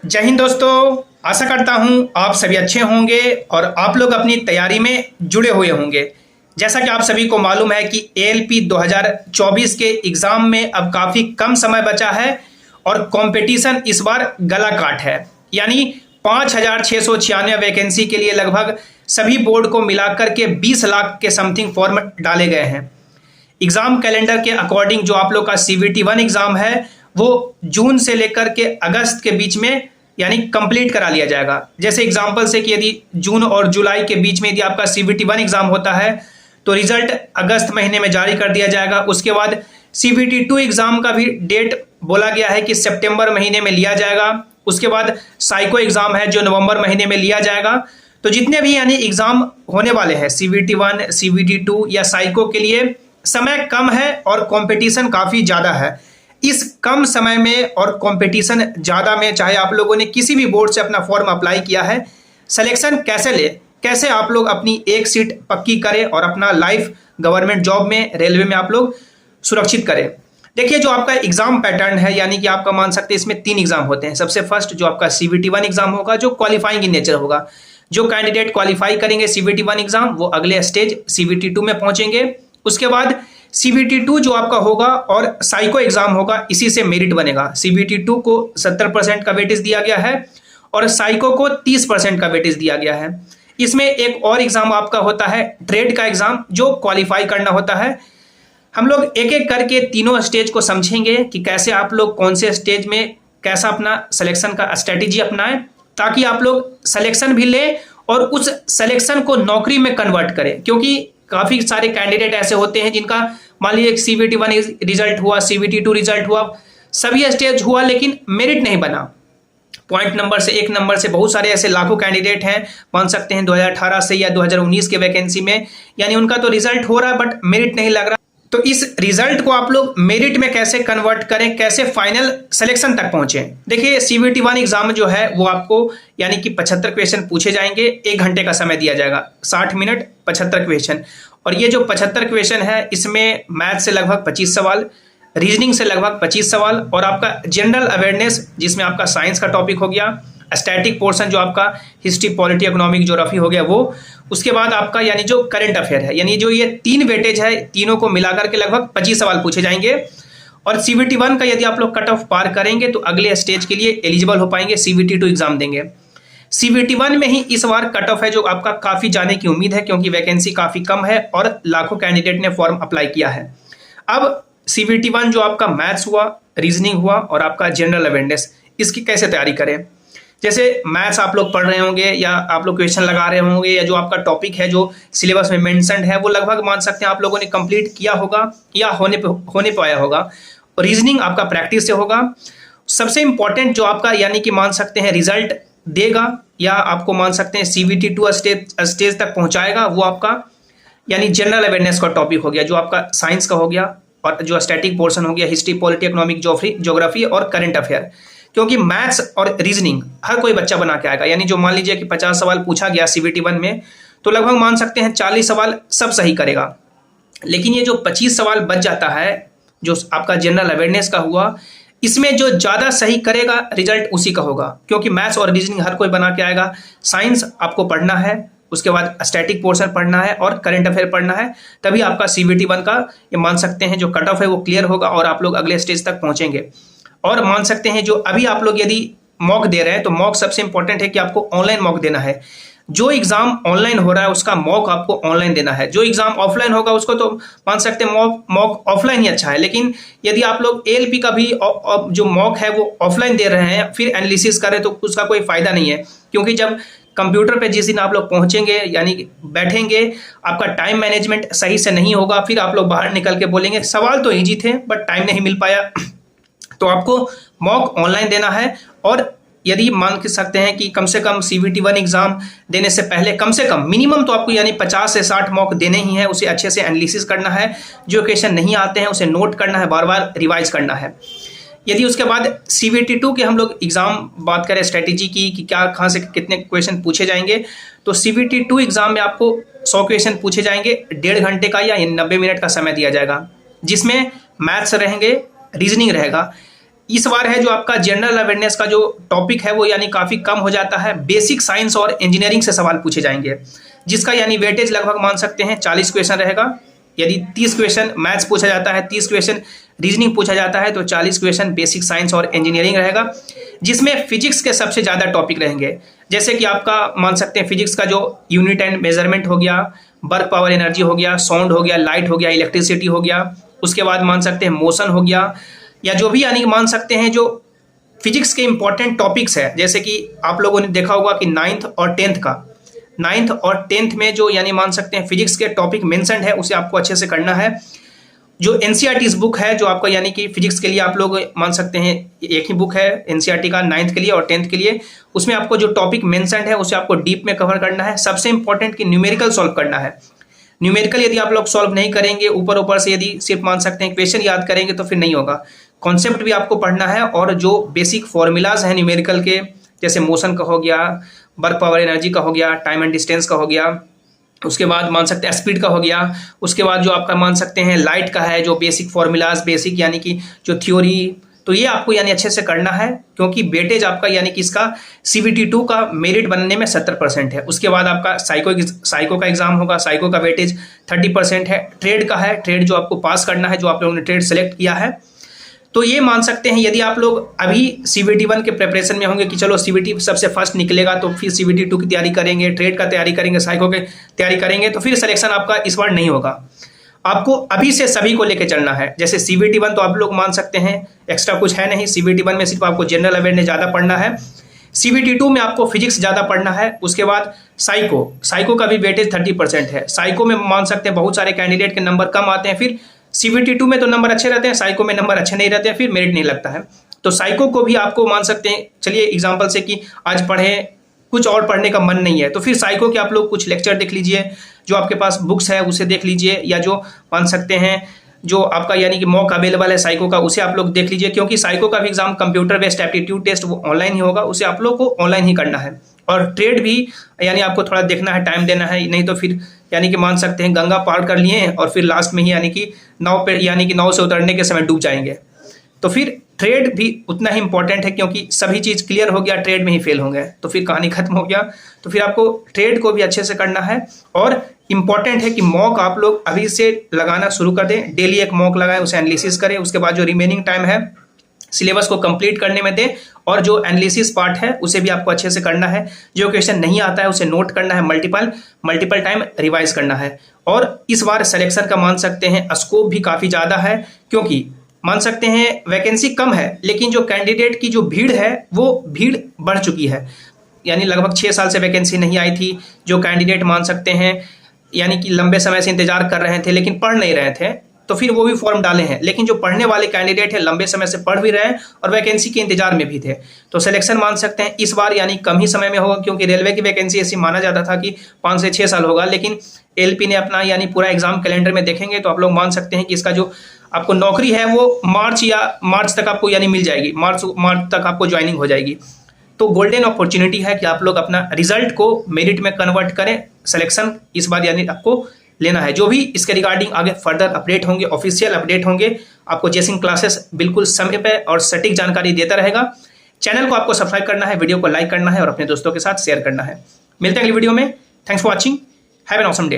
जय हिंद दोस्तों, आशा करता हूं आप सभी अच्छे होंगे और आप लोग अपनी तैयारी में जुड़े हुए होंगे। जैसा कि आप सभी को मालूम है कि एएलपी 2024 के एग्ज़ाम में अब काफ़ी कम समय बचा है और कंपटीशन इस बार गला काट है। यानी 5,696 वैकेंसी के लिए लगभग सभी बोर्ड को मिलाकर के 20 लाख के समथिंग फॉर्म डाले गए हैं। एग्ज़ाम कैलेंडर के अकॉर्डिंग जो आप लोग का CVT 1 एग्ज़ाम है वो जून से लेकर के अगस्त के बीच में यानी कंप्लीट करा लिया जाएगा। जैसे एग्जांपल से कि यदि जून और जुलाई के बीच में यदि आपका CVT 1 एग्ज़ाम होता है तो रिजल्ट अगस्त महीने में जारी कर दिया जाएगा। उसके बाद CVT 2 एग्ज़ाम का भी डेट बोला गया है कि सितंबर महीने में लिया जाएगा। उसके बाद साइको एग्ज़ाम है जो नवंबर महीने में लिया जाएगा। तो जितने भी यानी एग्ज़ाम होने वाले हैं CVT 1, CVT 2 या साइको के लिए समय कम है और कंपटीशन काफ़ी ज़्यादा है। इस कम समय में और कंपटीशन ज़्यादा में चाहे आप लोगों ने किसी भी बोर्ड से अपना फॉर्म अप्लाई किया है, सिलेक्शन कैसे ले, कैसे आप लोग अपनी एक सीट पक्की करें और अपना लाइफ गवर्नमेंट जॉब में, रेलवे में आप लोग सुरक्षित करें। देखिए, जो आपका एग्ज़ाम पैटर्न है यानी कि आपका मान सकते हैं इसमें 3 एग्ज़ाम होते हैं। सबसे फर्स्ट जो आपका CVT 1 एग्ज़ाम होगा जो क्वालिफाइंग इन नेचर होगा। जो कैंडिडेट क्वालिफाई करेंगे CVT 1 एग्ज़ाम वो अगले स्टेज CVT 2 में पहुँचेंगे। उसके बाद CVT 2 जो आपका होगा और साइको एग्जाम होगा, इसी से मेरिट बनेगा। CVT 2 को 70% का वेटेज दिया गया है और साइको को 30% का वेटेज दिया गया है। इसमें एक और एग्जाम आपका होता है ट्रेड का एग्जाम जो क्वालिफाई करना होता है। हम लोग एक एक करके तीनों स्टेज को समझेंगे कि कैसे आप लोग कौन से स्टेज में कैसा अपना सिलेक्शन का स्ट्रेटेजी अपनाएं ताकि आप लोग सिलेक्शन भी लें और उस सिलेक्शन को नौकरी में कन्वर्ट करें। क्योंकि काफ़ी सारे कैंडिडेट ऐसे होते हैं जिनका मान लीजिए CVT 1 रिजल्ट हुआ, CVT 2 रिजल्ट हुआ, सभी स्टेज हुआ लेकिन मेरिट नहीं बना। पॉइंट नंबर से, एक नंबर से बहुत सारे ऐसे लाखों कैंडिडेट हैं, मान सकते हैं 2018 से या 2019 के वैकेंसी में, यानी उनका तो रिजल्ट हो रहा है बट मेरिट नहीं लग रहा। तो इस रिजल्ट को आप लोग मेरिट में कैसे कन्वर्ट करें, कैसे फाइनल सिलेक्शन तक पहुंचे। देखिए, CVT 1 एग्जाम जो है वो आपको यानी कि 75 क्वेश्चन पूछे जाएंगे, 1 घंटे का समय दिया जाएगा, 60 मिनट 75 क्वेश्चन। और ये जो 75 क्वेश्चन है इसमें मैथ से लगभग 25 सवाल, रीजनिंग से लगभग 25 सवाल और आपका जनरल अवेयरनेस जिसमें आपका साइंस का टॉपिक हो गया, स्टैटिक पोर्शन जो आपका हिस्ट्री, पॉलिटी, इकोनॉमिक, ज्योग्राफी हो गया वो। उसके बाद आपका यानी जो करंट अफेयर है, यानी जो ये 3 वेटेज है, तीनों को मिलाकर के लगभग 25 सवाल पूछे जाएंगे। और CVT 1 का यदि आप लोग कट ऑफ पार करेंगे तो अगले स्टेज के लिए एलिजिबल हो पाएंगे, CVT 2 एग्जाम देंगे। CVT 1 में ही इस बार कट ऑफ है जो आपका काफ़ी जाने की उम्मीद है क्योंकि वैकेंसी काफ़ी कम है और लाखों कैंडिडेट ने फॉर्म अप्लाई किया है। अब CVT 1 जो आपका मैथ्स हुआ, रीजनिंग हुआ और आपका जनरल अवेयरनेस, इसकी कैसे तैयारी करें। जैसे मैथ्स आप लोग पढ़ रहे होंगे या आप लोग क्वेश्चन लगा रहे होंगे या जो आपका टॉपिक है जो सिलेबस में मेंशन्ड है वो लगभग मान सकते हैं आप लोगों ने कंप्लीट किया होगा या होने पाया होगा। और रीजनिंग आपका प्रैक्टिस से होगा। सबसे इंपॉर्टेंट जो आपका यानी कि मान सकते हैं रिजल्ट देगा या आपको मान सकते हैं CVT 2 स्टेज तक पहुंचाएगा, वो आपका यानी जनरल अवेयरनेस का टॉपिक हो गया, जो आपका साइंस का हो गया और जो स्टैटिक पोर्शन हो गया, हिस्ट्री, पॉलिटी, इकोनॉमिक, ज्योग्राफी और करंट अफेयर। क्योंकि मैथ्स और रीजनिंग हर कोई बच्चा बना के आएगा। यानी जो मान लीजिए कि 50 सवाल पूछा गया CVT 1 में तो लगभग मान सकते हैं 40 सवाल सब सही करेगा। लेकिन ये जो 25 सवाल बच जाता है जो आपका जनरल अवेयरनेस का हुआ, इसमें जो ज़्यादा सही करेगा रिजल्ट उसी का होगा। क्योंकि मैथ्स और रीजनिंग हर कोई बना के आएगा, साइंस आपको पढ़ना है, उसके बाद स्टैटिक पोर्शन पढ़ना है और करंट अफेयर पढ़ना है, तभी आपका CVT 1 का ये मान सकते हैं जो कट ऑफ है वो क्लियर होगा और आप लोग अगले स्टेज तक पहुँचेंगे। और मान सकते हैं जो अभी आप लोग यदि मॉक दे रहे हैं तो मॉक सबसे इंपॉर्टेंट है कि आपको ऑनलाइन मॉक देना है। जो एग्जाम ऑनलाइन हो रहा है उसका मॉक आपको ऑनलाइन देना है। जो एग्जाम ऑफलाइन होगा उसको तो मान सकते हैं मॉक ऑफलाइन ही अच्छा है। लेकिन यदि आप लोग ALP का भी जो मॉक है वो ऑफलाइन दे रहे हैं फिर एनालिसिस करें तो उसका कोई फायदा नहीं है। क्योंकि जब कंप्यूटर पे जिस दिन आप लोग पहुंचेंगे यानी बैठेंगे, आपका टाइम मैनेजमेंट सही से नहीं होगा, फिर आप लोग बाहर निकल के बोलेंगे सवाल तो ईजी थे बट टाइम नहीं मिल पाया। तो आपको मॉक ऑनलाइन देना है। और यदि मान के सकते हैं कि कम से कम CVT 1 एग्जाम देने से पहले कम से कम मिनिमम तो आपको यानी 50 से 60 मॉक देने ही है। उसे अच्छे से एनालिसिस करना है, जो क्वेश्चन नहीं आते हैं उसे नोट करना है, बार बार रिवाइज करना है। यदि उसके बाद CVT 2 के हम लोग एग्जाम बात करें स्ट्रेटेजी की कि क्या कहाँ से कितने क्वेश्चन पूछे जाएंगे, तो CVT 2 एग्जाम में आपको 100 क्वेश्चन पूछे जाएंगे, 1.5 घंटे का या 90 मिनट का समय दिया जाएगा, जिसमें मैथ्स रहेंगे, रीजनिंग रहेगा, इस बार है जो आपका जनरल अवेयरनेस का जो टॉपिक है वो यानी काफ़ी कम हो जाता है। बेसिक साइंस और इंजीनियरिंग से सवाल पूछे जाएंगे, जिसका यानी वेटेज लगभग मान सकते हैं 40 क्वेश्चन रहेगा। यदि 30 क्वेश्चन मैथ्स पूछा जाता है, 30 क्वेश्चन रीजनिंग पूछा जाता है, तो 40 क्वेश्चन बेसिक साइंस और इंजीनियरिंग रहेगा, जिसमें फिजिक्स के सबसे ज़्यादा टॉपिक रहेंगे। जैसे कि आपका मान सकते हैं फिजिक्स का जो यूनिट एंड मेजरमेंट हो गया, वर्क पावर एनर्जी हो गया, साउंड हो गया, लाइट हो गया, इलेक्ट्रिसिटी हो गया, उसके बाद मान सकते हैं मोशन हो गया, या जो भी यानी मान सकते हैं जो फिजिक्स के इंपॉर्टेंट टॉपिक्स है। जैसे कि आप लोगों ने देखा होगा कि 9th और 10th में जो यानी मान सकते हैं फिजिक्स के टॉपिक मेंशन्ड है, उसे आपको अच्छे से करना है। जो एनसीईआरटी बुक है जो आपका यानी कि फिजिक्स के लिए आप लोग मान सकते हैं एक ही बुक है एनसीईआरटी का 9th के लिए और 10th के लिए, उसमें आपको जो टॉपिक मेंशन्ड है उसे आपको डीप में कवर करना है। सबसे इंपॉर्टेंट कि न्यूमेरिकल सॉल्व करना है। न्यूमेरिकल यदि आप लोग सॉल्व नहीं करेंगे, ऊपर ऊपर से यदि सिर्फ मान सकते हैं क्वेश्चन याद करेंगे तो फिर नहीं होगा। कॉन्सेप्ट भी आपको पढ़ना है, और जो बेसिक फॉर्मूलाज हैं न्यूमेरिकल के, जैसे मोशन का हो गया, वर्क पावर एनर्जी का हो गया, टाइम एंड डिस्टेंस का हो गया, उसके बाद मान सकते हैं स्पीड का हो गया, उसके बाद जो आपका मान सकते हैं लाइट का है, जो बेसिक फॉर्मूलाज, बेसिक यानी कि जो थ्योरी, तो ये आपको यानी अच्छे से करना है, क्योंकि वेटेज आपका यानी कि इसका CBT2 का मेरिट बनने में 70% है। उसके बाद आपका साइको का एग्जाम होगा, साइको का वेटेज 30% है। ट्रेड का है, ट्रेड जो आपको पास करना है, जो आप लोगों ने ट्रेड सेलेक्ट किया है। तो ये मान सकते हैं यदि आप लोग अभी CBT1 के प्रिपरेशन में होंगे कि चलो CBT सबसे फर्स्ट निकलेगा तो फिर CBT2 की तैयारी करेंगे, ट्रेड का तैयारी करेंगे, साइको की तैयारी करेंगे, तो फिर सिलेक्शन आपका इस बार नहीं होगा। आपको अभी से सभी को लेकर चलना है। जैसे CBT1 तो आप लोग मान सकते हैं एक्स्ट्रा कुछ है नहीं, CBT1 में सिर्फ आपको जनरल अवेयरनेस ज़्यादा पढ़ना है। CBT2 में आपको फिजिक्स ज़्यादा पढ़ना है। उसके बाद साइको का भी वेटेज 30% है। साइको में मान सकते हैं बहुत सारे कैंडिडेट के नंबर कम आते हैं, फिर CBT2 में तो नंबर अच्छे रहते हैं, साइको में नंबर अच्छे नहीं रहते हैं, फिर मेरिट नहीं लगता है। तो साइको को भी आपको मान सकते हैं, चलिए एग्जाम्पल से कि आज पढ़ें, कुछ और पढ़ने का मन नहीं है, तो फिर साइको के आप लोग कुछ लेक्चर देख लीजिए, जो आपके पास बुक्स है उसे देख लीजिए, या जो मान सकते हैं जो आपका यानी कि मॉक अवेलेबल है साइको का, उसे आप लोग देख लीजिए, क्योंकि साइको का भी exam computer based aptitude test वो ऑनलाइन ही होगा, उसे आप लोग को ऑनलाइन ही करना है। और ट्रेड भी यानी आपको थोड़ा देखना है, टाइम देना है, नहीं तो फिर यानी कि मान सकते हैं गंगा पार कर लिए और फिर लास्ट में ही यानी कि नाव से उतरने के समय डूब जाएंगे। तो फिर ट्रेड भी उतना ही इंपॉर्टेंट है, क्योंकि सभी चीज़ क्लियर हो गया, ट्रेड में ही फेल हो गए तो फिर कहानी खत्म हो गया। तो फिर आपको ट्रेड को भी अच्छे से करना है, और इम्पॉर्टेंट है कि मॉक आप लोग अभी से लगाना शुरू कर दें। डेली एक मॉक लगाएं, उसे एनालिसिस करें, उसके बाद जो रिमेनिंग टाइम है सिलेबस को कंप्लीट करने में दें, और जो एनालिसिस पार्ट है उसे भी आपको अच्छे से करना है। जो क्वेश्चन नहीं आता है उसे नोट करना है, मल्टीपल टाइम रिवाइज करना है। और इस बार सिलेक्शन का मान सकते हैं स्कोप भी काफ़ी ज़्यादा है, क्योंकि मान सकते हैं वैकेंसी कम है, लेकिन जो कैंडिडेट की जो भीड़ है वो भीड़ बढ़ चुकी है। यानी लगभग 6 साल से वैकेंसी नहीं आई थी। जो कैंडिडेट मान सकते हैं यानी कि लंबे समय से इंतजार कर रहे थे लेकिन पढ़ नहीं रहे थे, तो फिर वो भी फॉर्म डाले हैं। लेकिन जो पढ़ने वाले कैंडिडेट हैं लंबे समय से पढ़ भी रहे हैं और वैकेंसी के इंतजार में भी थे, तो सिलेक्शन मान सकते हैं इस बार यानी कम ही समय में होगा, क्योंकि रेलवे की वैकेंसी ऐसी माना जाता था कि 5 से 6 साल होगा, लेकिन LP ने अपना यानी पूरा एग्जाम कैलेंडर में देखेंगे तो आप लोग मान सकते हैं कि इसका जो आपको नौकरी है वो मार्च तक आपको यानी मिल जाएगी, मार्च तक आपको ज्वाइनिंग हो जाएगी। तो गोल्डन अपॉर्चुनिटी है कि आप लोग अपना रिजल्ट को मेरिट में कन्वर्ट करें। सिलेक्शन इस बार यानी आपको लेना है। जो भी इसके रिगार्डिंग आगे फर्दर अपडेट होंगे, ऑफिशियल अपडेट होंगे, आपको जेसिंग क्लासेस बिल्कुल समय पे और सटीक जानकारी देता रहेगा। चैनल को आपको सब्सक्राइब करना है, वीडियो को लाइक करना है और अपने दोस्तों के साथ शेयर करना है। मिलते हैं अगली वीडियो में। Thanks for watching, have an awesome day.